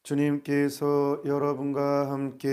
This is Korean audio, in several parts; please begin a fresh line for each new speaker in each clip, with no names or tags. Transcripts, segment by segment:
주님께서 여러분과 함께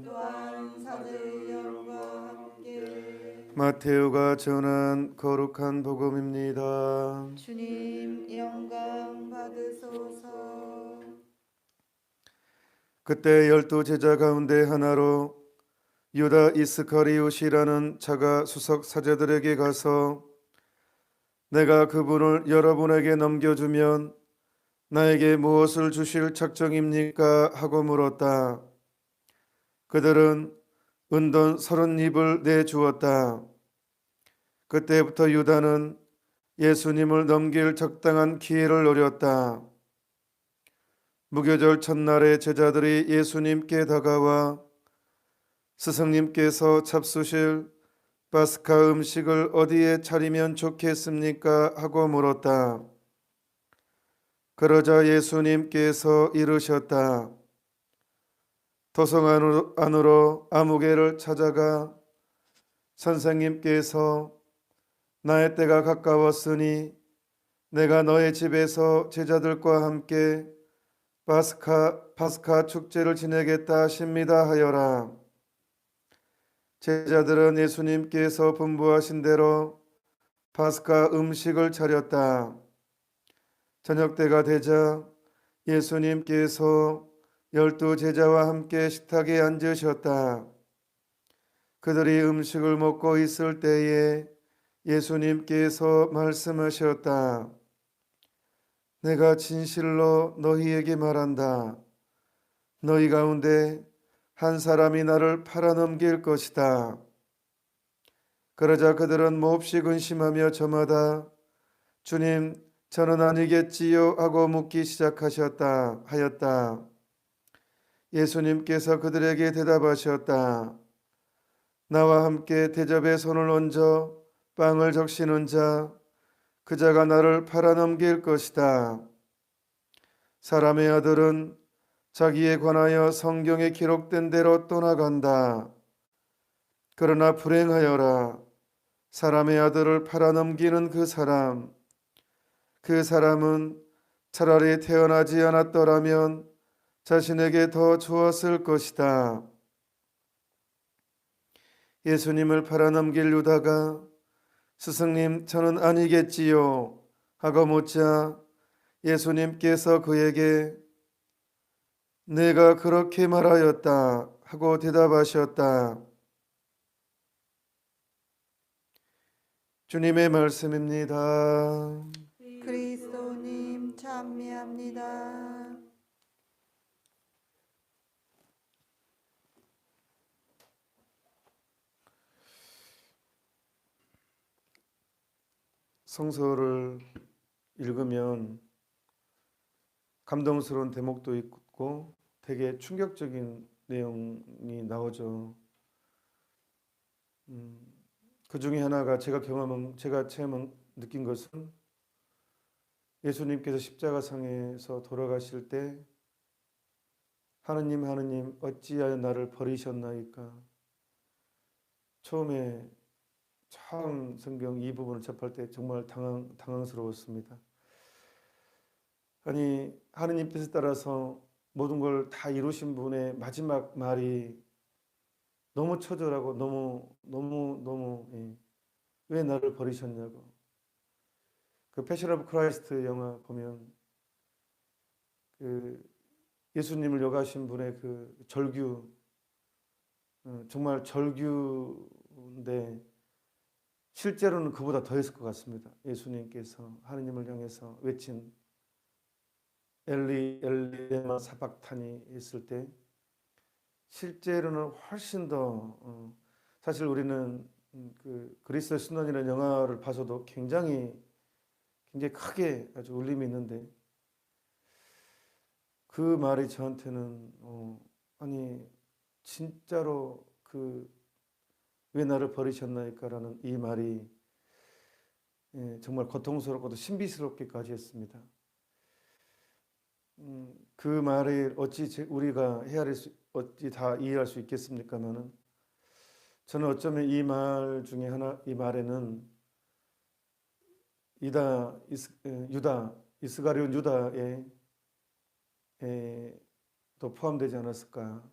또한 사도의 영과 함께
마테오가 전한 거룩한 복음입니다.
주님 영광 받으소서.
그때 12제자 가운데 하나로 유다 이스카리옷이라는 자가 수석 사제들에게 가서 내가 그분을 여러분에게 넘겨주면 나에게 무엇을 주실 작정입니까? 하고 물었다. 그들은 은돈 30입을 내주었다. 그때부터 유다는 예수님을 넘길 적당한 기회를 노렸다. 무교절 첫날에 제자들이 예수님께 다가와 스승님께서 잡수실 파스카 음식을 어디에 차리면 좋겠습니까? 하고 물었다. 그러자 예수님께서 이르셨다. 도성 안으로 아무개를 찾아가 선생님께서 나의 때가 가까웠으니 내가 너의 집에서 제자들과 함께 파스카 축제를 지내겠다 하십니다 하여라. 제자들은 예수님께서 분부하신 대로 파스카 음식을 차렸다. 저녁 때가 되자 예수님께서 12제자와 함께 식탁에 앉으셨다. 그들이 음식을 먹고 있을 때에 예수님께서 말씀하셨다. 내가 진실로 너희에게 말한다. 너희 가운데 한 사람이 나를 팔아넘길 것이다. 그러자 그들은 몹시 근심하며 저마다 주님, 저는 아니겠지요? 하고 묻기 하였다. 예수님께서 그들에게 대답하셨다. 나와 함께 대접에 손을 얹어 빵을 적시는 자, 그 자가 나를 팔아넘길 것이다. 사람의 아들은 자기에 관하여 성경에 기록된 대로 떠나간다. 그러나 불행하여라. 사람의 아들을 팔아넘기는 그 사람은 차라리 태어나지 않았더라면 자신에게 더 좋았을 것이다. 예수님을 팔아넘길 유다가 스승님, 저는 아니겠지요 하고 묻자 예수님께서 그에게 내가 그렇게 말하였다 하고 대답하셨다. 주님의 말씀입니다.
그리스도님 찬미합니다.
성서를 읽으면 감동스러운 대목도 있고 되게 충격적인 내용이 나오죠. 그 중에 하나가 제가 느낀 것은 예수님께서 십자가상에서 돌아가실 때 하느님 하느님 어찌하여 나를 버리셨나이까. 처음 성경 이 부분을 접할 때 정말 당황스러웠습니다. 아니 하느님 뜻에 따라서 모든 걸 다 이루신 분의 마지막 말이 너무 처절하고 너무 왜 나를 버리셨냐고. 그 패션 오브 크라이스트 영화 보면 그 예수님을 욕하신 분의 그 절규, 정말 절규인데 실제로는 그보다 더 했을 것 같습니다. 예수님께서 하느님을 향해서 외친 엘리 엘리 레마 사박타니 했을 때 실제로는 훨씬 더 사실 우리는 그 그리스도 신론이라는 영화를 봐서도 굉장히 크게 아주 울림이 있는데 그 말이 저한테는 아니 진짜로 그 왜 나를 버리셨나이까라는 이 말이 정말 고통스럽고도 신비스럽기까지 했습니다. 그 말을 우리가 어찌 다 이해할 수 있겠습니까만은 저는 어쩌면 이 말 중에 이 말에는 이스가리온 유다의 포함되지 않았을까?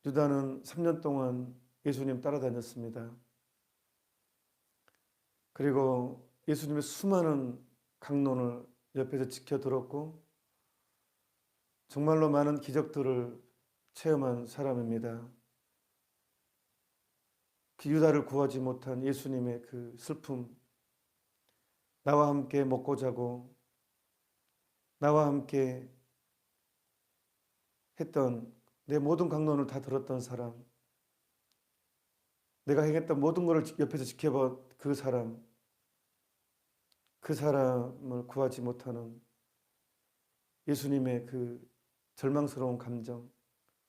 유다는 3년 동안 예수님 따라다녔습니다. 그리고 예수님의 수많은 강론을 옆에서 지켜들었고 정말로 많은 기적들을 체험한 사람입니다. 그 유다를 구하지 못한 예수님의 그 슬픔, 나와 함께 먹고 자고 나와 함께 했던 내 모든 강론을 다 들었던 사람, 내가 행했던 모든 것을 옆에서 지켜본 그 사람을 구하지 못하는 예수님의 그 절망스러운 감정,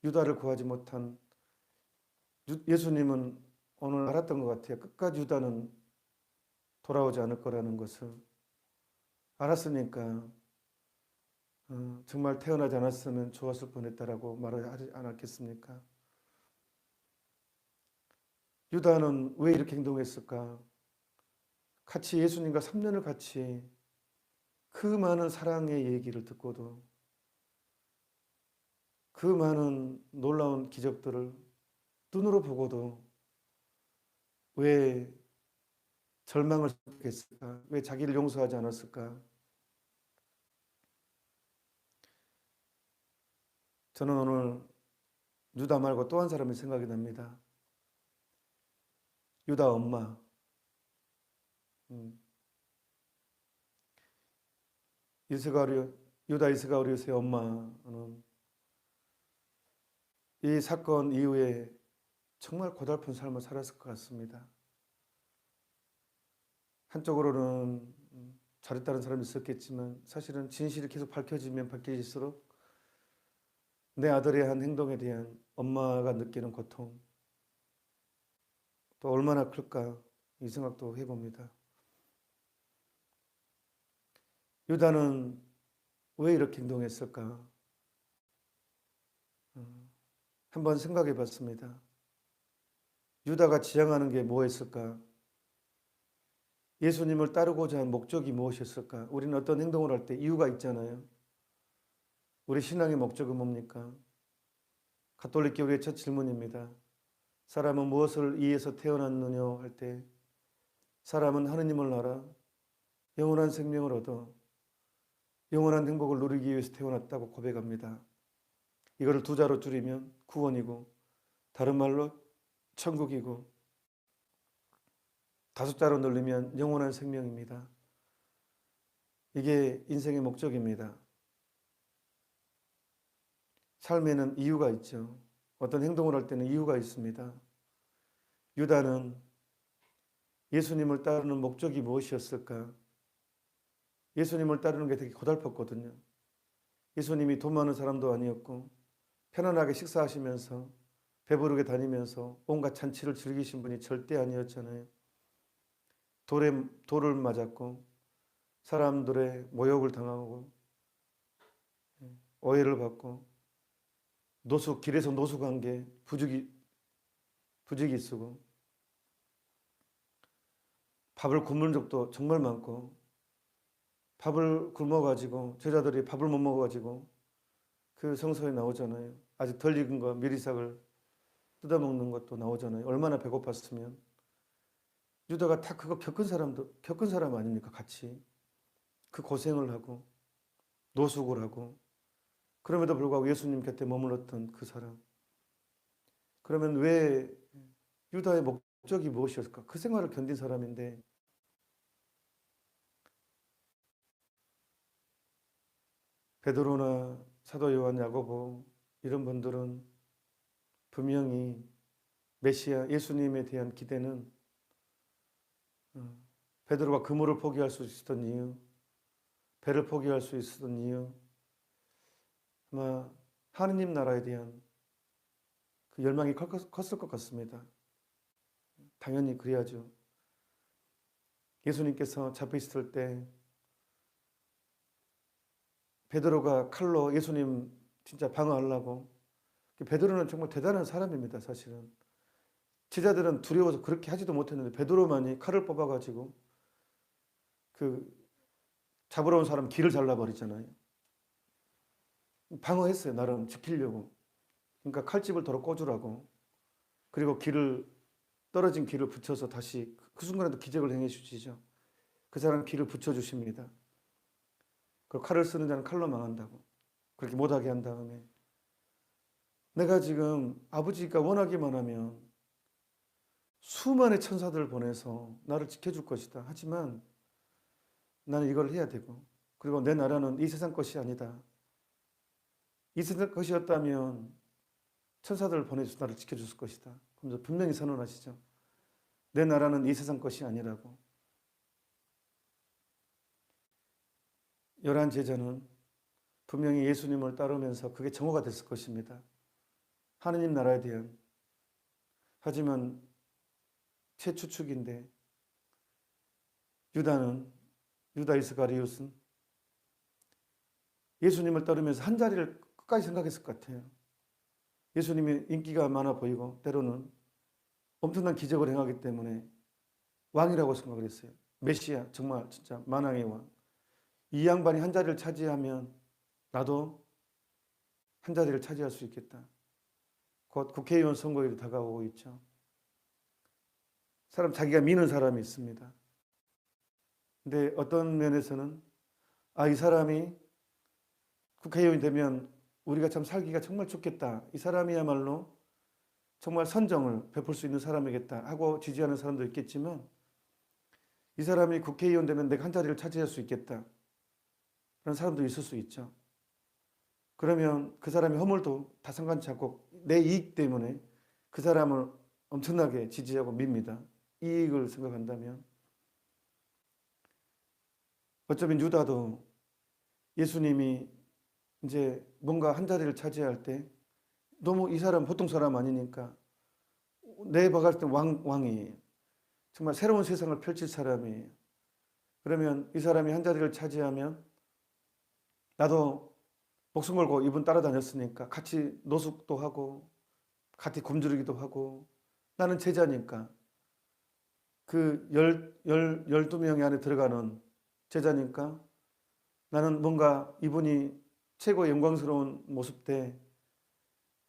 유다를 구하지 못한 예수님은 오늘 알았던 것 같아요. 끝까지 유다는 돌아오지 않을 거라는 것을 알았으니까 정말 태어나지 않았으면 좋았을 뻔했다라고 말하지 않았겠습니까? 유다는 왜 이렇게 행동했을까? 같이 예수님과 3년을 같이 그 많은 사랑의 얘기를 듣고도 그 많은 놀라운 기적들을 눈으로 보고도 왜 절망을 했을까? 왜 자기를 용서하지 않았을까? 저는 오늘 유다 말고 또 한 사람이 생각이 납니다. 유다 엄마. 유다 이스가리ot의 엄마는 이 사건 이후에 정말 고달픈 삶을 살았을 것 같습니다. 한쪽으로는 잘했다는 사람이 있었겠지만 사실은 진실이 계속 밝혀지면 밝혀질수록 내 아들의 한 행동에 대한 엄마가 느끼는 고통 또 얼마나 클까 이 생각도 해봅니다. 유다는 왜 이렇게 행동했을까? 한번 생각해 봤습니다. 유다가 지향하는 게 뭐였을까? 예수님을 따르고자 한 목적이 무엇이었을까? 우리는 어떤 행동을 할 때 이유가 있잖아요. 우리 신앙의 목적은 뭡니까? 가톨릭 교회의 첫 질문입니다. 사람은 무엇을 위해서 태어났느냐 할 때 사람은 하느님을 알아 영원한 생명을 얻어 영원한 행복을 누리기 위해서 태어났다고 고백합니다. 이거를 두 자로 줄이면 구원이고 다른 말로 천국이고 다섯 자로 늘리면 영원한 생명입니다. 이게 인생의 목적입니다. 삶에는 이유가 있죠. 어떤 행동을 할 때는 이유가 있습니다. 유다는 예수님을 따르는 목적이 무엇이었을까? 예수님을 따르는 게 되게 고달팠거든요. 예수님이 돈 많은 사람도 아니었고 편안하게 식사하시면서 배부르게 다니면서 온갖 잔치를 즐기신 분이 절대 아니었잖아요. 돌을 맞았고 사람들의 모욕을 당하고 오해를 받고 길에서 노숙한 게 부지기 쓰고 밥을 굶은 적도 정말 많고 밥을 굶어가지고 제자들이 밥을 못 먹어가지고 그 성서에 나오잖아요. 아직 덜 익은 거 미리삭을 뜯어먹는 것도 나오잖아요. 얼마나 배고팠으면. 유다가 다 그거 겪은 사람 아닙니까? 같이 그 고생을 하고 노숙을 하고 그럼에도 불구하고 예수님 곁에 머물렀던 그 사람. 그러면 왜 유다의 목적이 무엇이었을까? 그 생활을 견딘 사람인데 베드로나 사도 요한, 야고보 이런 분들은 분명히 메시아 예수님에 대한 기대는 베드로가 그물을 포기할 수 있었던 이유, 배를 포기할 수 있었던 이유, 아마 하느님 나라에 대한 그 열망이 컸을 것 같습니다. 당연히 그래야죠. 예수님께서 잡혀 있을 때 베드로가 칼로 예수님 진짜 방어하려고, 베드로는 정말 대단한 사람입니다. 사실은 제자들은 두려워서 그렇게 하지도 못했는데 베드로만이 칼을 뽑아가지고 그 잡으러 온 사람 길을 잘라버리잖아요. 방어했어요. 나름 지키려고. 그러니까 칼집을 도로 꽂으라고. 그리고 떨어진 길을 붙여서 다시 그 순간에도 기적을 행해 주시죠. 그 사람 길을 붙여주십니다. 그 칼을 쓰는 자는 칼로 망한다고. 그렇게 못하게 한 다음에 내가 지금 아버지가 원하기만 하면 수많은 천사들을 보내서 나를 지켜줄 것이다. 하지만 나는 이걸 해야 되고, 그리고 내 나라는 이 세상 것이 아니다. 이 세상 것이었다면 천사들을 보내서 나를 지켜줬을 것이다. 그러면서 분명히 선언하시죠. 내 나라는 이 세상 것이 아니라고. 11 제자는 분명히 예수님을 따르면서 그게 정오가 됐을 것입니다. 하느님 나라에 대한. 하지만 최추축인데 유다 이스가리옷은 예수님을 따르면서 한 자리를 끝까지 생각했을 것 같아요. 예수님이 인기가 많아 보이고 때로는 엄청난 기적을 행하기 때문에 왕이라고 생각을 했어요. 메시아, 정말 진짜 만왕의 왕. 이 양반이 한 자리를 차지하면 나도 한 자리를 차지할 수 있겠다. 곧 국회의원 선거일이 다가오고 있죠. 자기가 미는 사람이 있습니다. 근데 어떤 면에서는 이 사람이 국회의원이 되면 우리가 참 살기가 정말 좋겠다. 이 사람이야말로 정말 선정을 베풀 수 있는 사람이겠다 하고 지지하는 사람도 있겠지만, 이 사람이 국회의원 되면 내가 한 자리를 차지할 수 있겠다 그런 사람도 있을 수 있죠. 그러면 그 사람의 허물도 다 상관치 않고 내 이익 때문에 그 사람을 엄청나게 지지하고 밉니다. 이익을 생각한다면. 어쩌면 유다도 예수님이 이제 뭔가 한 자리를 차지할 때 너무 이 사람 보통 사람 아니니까 내 박을 때 왕이에요. 정말 새로운 세상을 펼칠 사람이에요. 그러면 이 사람이 한 자리를 차지하면 나도 목숨 걸고 이분 따라다녔으니까 같이 노숙도 하고 같이 굶주리기도 하고, 나는 제자니까 그 12명이 안에 들어가는 제자니까 나는 뭔가 이분이 최고 영광스러운 모습 때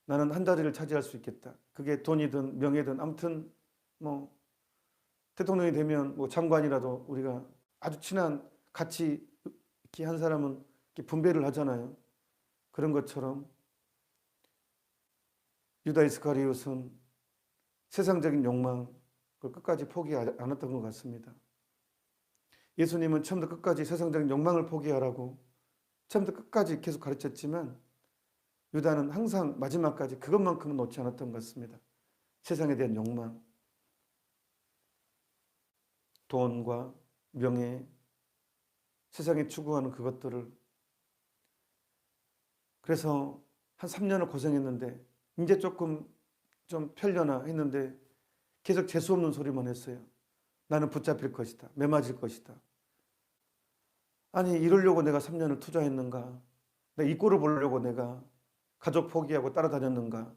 나는 한 자리를 차지할 수 있겠다. 그게 돈이든 명예든 아무튼 뭐 대통령이 되면 뭐 장관이라도 우리가 아주 친한 같이 이렇게 한 사람은 이렇게 분배를 하잖아요. 그런 것처럼 유다 이스카리옷은 세상적인 욕망을 끝까지 포기하지 않았던 것 같습니다. 예수님은 처음부터 끝까지 세상적인 욕망을 포기하라고 처음부터 끝까지 계속 가르쳤지만, 유다는 항상 마지막까지 그것만큼은 놓지 않았던 것 같습니다. 세상에 대한 욕망, 돈과 명예, 세상에 추구하는 그것들을. 그래서 한 3년을 고생했는데 이제 조금 좀 편려나 했는데 계속 재수 없는 소리만 했어요. 나는 붙잡힐 것이다. 매맞을 것이다. 아니, 이러려고 내가 3년을 투자했는가? 내가 이 꼴을 보려고 내가 가족 포기하고 따라다녔는가?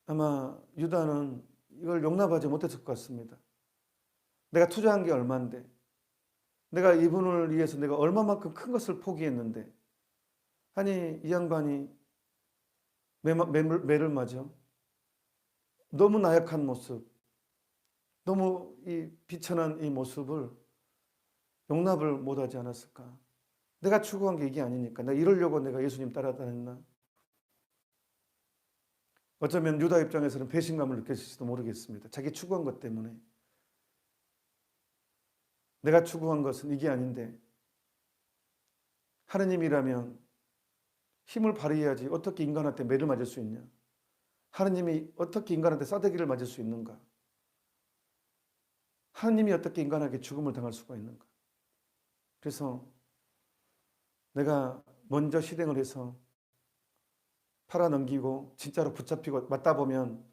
아마 유다는 이걸 용납하지 못했을 것 같습니다. 내가 투자한 게 얼마인데, 내가 이분을 위해서 내가 얼마만큼 큰 것을 포기했는데, 아니 이 양반이 매를 맞아. 너무 나약한 모습, 너무 이 비천한 이 모습을 용납을 못하지 않았을까? 내가 추구한 게 이게 아니니까. 내가 이러려고 내가 예수님 따라다녔나? 어쩌면 유다 입장에서는 배신감을 느꼈을지도 모르겠습니다. 자기 추구한 것 때문에. 내가 추구한 것은 이게 아닌데 하느님이라면 힘을 발휘해야지 어떻게 인간한테 매를 맞을 수 있냐? 하느님이 어떻게 인간한테 싸대기를 맞을 수 있는가? 하느님이 어떻게 인간에게 죽음을 당할 수가 있는가? 그래서 내가 먼저 실행을 해서 팔아넘기고 진짜로 붙잡히고 맞다 보면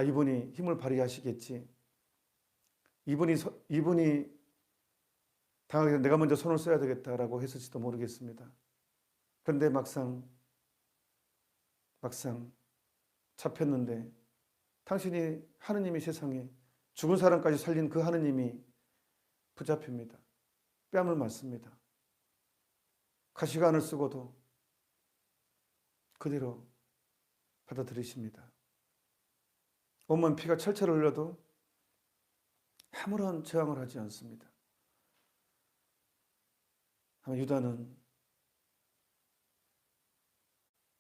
이분이 힘을 발휘하시겠지. 이분이 당하게 되면 내가 먼저 손을 써야 되겠다라고 했을지도 모르겠습니다. 그런데 막상 잡혔는데 당신이 하느님이 세상에 죽은 사람까지 살린 그 하느님이 붙잡힙니다. 뺨을 맞습니다. 가시관을 쓰고도 그대로 받아들이십니다. 온몸 피가 철철 흘려도 아무런 저항을 하지 않습니다. 아마 유다는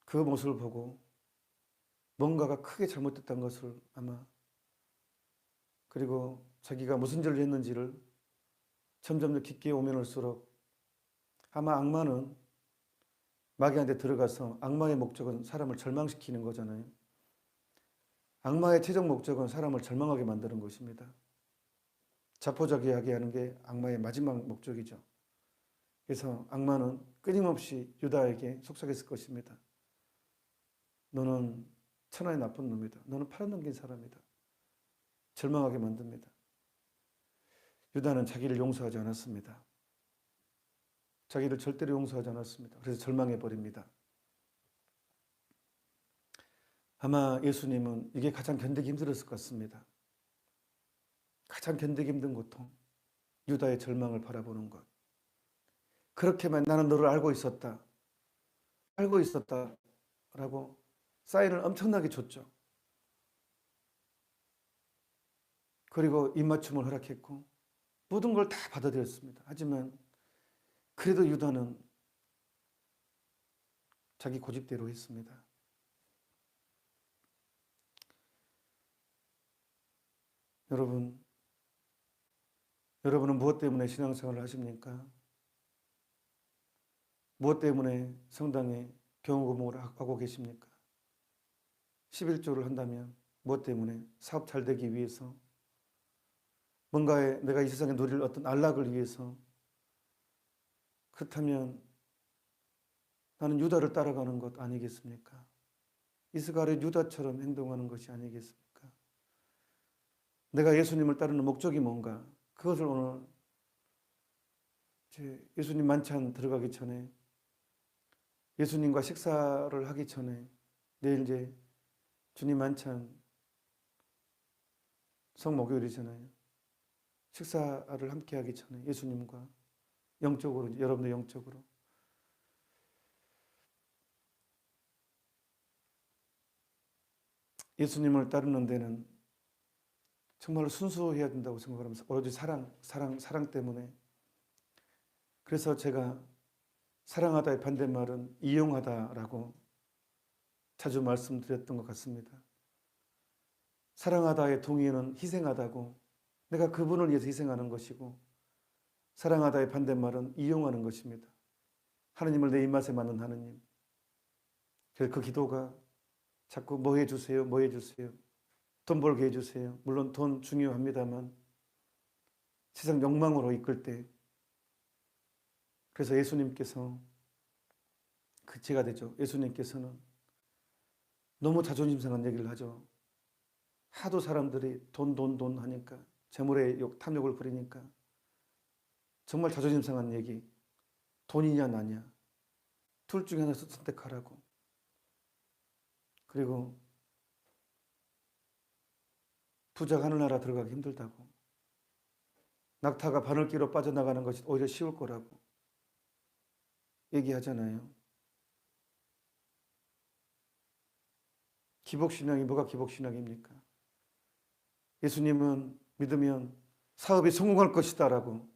그 모습을 보고 뭔가가 크게 잘못됐다는 것을 아마, 그리고 자기가 무슨 죄를 했는지를 점점 더 깊게 오면 올수록 아마 악마는 마귀한테 들어가서, 악마의 목적은 사람을 절망시키는 거잖아요. 악마의 최종 목적은 사람을 절망하게 만드는 것입니다. 자포자기하게 하는 게 악마의 마지막 목적이죠. 그래서 악마는 끊임없이 유다에게 속삭였을 것입니다. 너는 천하의 나쁜 놈이다. 너는 팔아넘긴 사람이다. 절망하게 만듭니다. 유다는 자기를 용서하지 않았습니다. 자기를 절대로 용서하지 않았습니다. 그래서 절망해 버립니다. 아마 예수님은 이게 가장 견디기 힘들었을 것 같습니다. 가장 견디기 힘든 고통, 유다의 절망을 바라보는 것. 그렇게만 나는 너를 알고 있었다. 알고 있었다. 라고 사인을 엄청나게 줬죠. 그리고 입맞춤을 허락했고 모든 걸 다 받아들였습니다. 하지만 그래도 유다는 자기 고집대로 했습니다. 여러분은 무엇 때문에 신앙생활을 하십니까? 무엇 때문에 성당에 경호금을 하고 계십니까? 11조를 한다면 무엇 때문에? 사업 잘 되기 위해서? 뭔가에 내가 이 세상에 누릴 어떤 안락을 위해서? 그렇다면 나는 유다를 따라가는 것 아니겠습니까? 이스가엘 유다처럼 행동하는 것이 아니겠습니까? 내가 예수님을 따르는 목적이 뭔가? 그것을 오늘 예수님 만찬 들어가기 전에, 예수님과 식사를 하기 전에, 내일 이제 주님 만찬 성목요일이잖아요. 식사를 함께 하기 전에 예수님과 영적으로, 여러분들 영적으로 예수님을 따르는 데는 정말로 순수해야 된다고 생각하면서, 오로지 사랑 때문에. 그래서 제가 사랑하다의 반대말은 이용하다라고 자주 말씀드렸던 것 같습니다. 사랑하다의 동의어는 희생하다고, 내가 그분을 위해서 희생하는 것이고, 사랑하다의 반대말은 이용하는 것입니다. 하느님을 내 입맛에 맞는 하느님. 그래서 그 기도가 자꾸 뭐 해주세요, 뭐 해주세요, 돈 벌게 해주세요. 물론 돈 중요합니다만 세상 욕망으로 이끌 때, 그래서 예수님께서 그 제가 되죠. 예수님께서는 너무 자존심 상한 얘기를 하죠. 하도 사람들이 돈 하니까, 재물의 탐욕을 부리니까 정말 자존심 상한 얘기, 돈이냐 나냐 둘 중에 하나 선택하라고. 그리고 부자가 하늘나라 들어가기 힘들다고, 낙타가 바늘기로 빠져나가는 것이 오히려 쉬울 거라고 얘기하잖아요. 기복신앙이 뭐가 기복신앙입니까? 예수님은 믿으면 사업이 성공할 것이다 라고,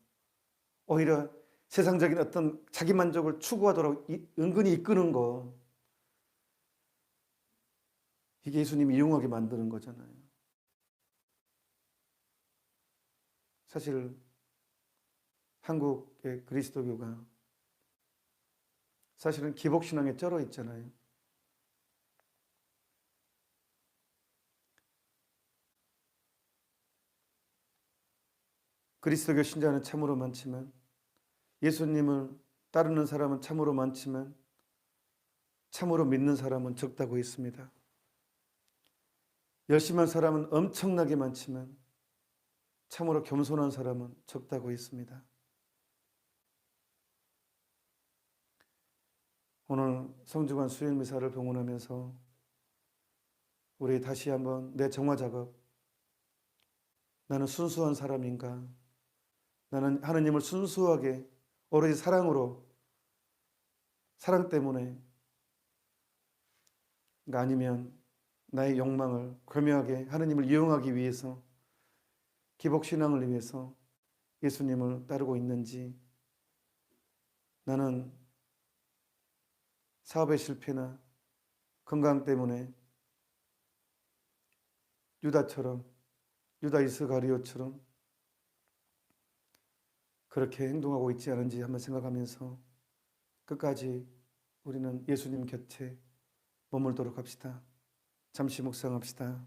오히려 세상적인 어떤 자기만족을 추구하도록 은근히 이끄는 거, 이게 예수님이 이용하게 만드는 거잖아요. 사실 한국의 그리스도교가 사실은 기복신앙에 쩔어 있잖아요. 그리스도교 신자는 참으로 많지만, 예수님을 따르는 사람은 참으로 많지만, 참으로 믿는 사람은 적다고 했습니다. 열심한 사람은 엄청나게 많지만 참으로 겸손한 사람은 적다고 했습니다. 오늘 성주관 수요일미사를 봉헌하면서 우리 다시 한번 내 정화 작업, 나는 순수한 사람인가? 나는 하느님을 순수하게 오로지 사랑으로, 사랑 때문에 아니면 나의 욕망을 교묘하게 하느님을 이용하기 위해서 기복신앙을 위해서 예수님을 따르고 있는지, 나는 사업의 실패나 건강 때문에 유다 이스가리오처럼 그렇게 행동하고 있지 않은지 한번 생각하면서 끝까지 우리는 예수님 곁에 머물도록 합시다. 잠시 묵상합시다.